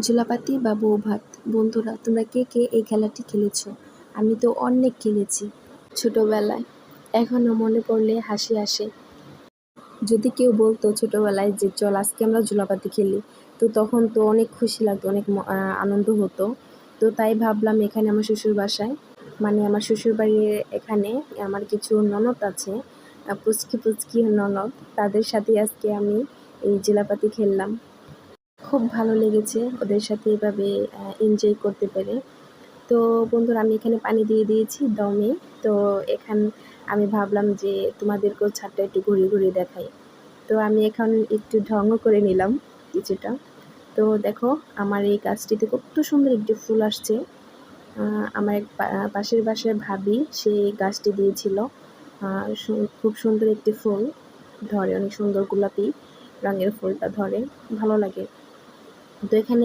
ঝোলাপাতি বা বউ ভাত। বন্ধুরা, তোমরা কে কে এই খেলাটি খেলেছো? আমি তো অনেক খেলেছি ছোটবেলায়, এখনো মনে পড়লে হাসি আসে। যদি কেউ বলতো ছোটবেলায় যে চল আজকে আমরা ঝোলাপাতি খেলি, তো তখন তো অনেক খুশি লাগতো, অনেক আনন্দ হতো। তো তাই ভাবলাম এখানে আমার শ্বশুর বাসায়, মানে আমার শ্বশুর বাড়ির এখানে আমার কিছু ননদ আছে, পুচকি পুচকি ননদ, তাদের সাথে আজকে আমি এই ঝোলাপাতি খেললাম। খুব ভালো লেগেছে ওদের সাথে এভাবে এনজয় করতে পেরে। তো বন্ধুরা, আমি এখানে পানি দিয়ে দিয়েছি দমে। তো আমি ভাবলাম যে তোমাদেরকেও ছাদটা একটু ঘুরিয়ে ঘুরিয়ে দেখাই। তো আমি এখন একটু ঢঙও করে নিলাম কিছুটা। তো দেখো, আমার এই গাছটিতে কত সুন্দর একটি ফুল আসছে। আমার এক পাশের বাসার ভাবি সেই গাছটি দিয়েছিল। খুব সুন্দর একটি ফুল ধরে, অনেক সুন্দর গোলাপি রঙের ফুলটা ধরে, ভালো লাগে। তো এখানে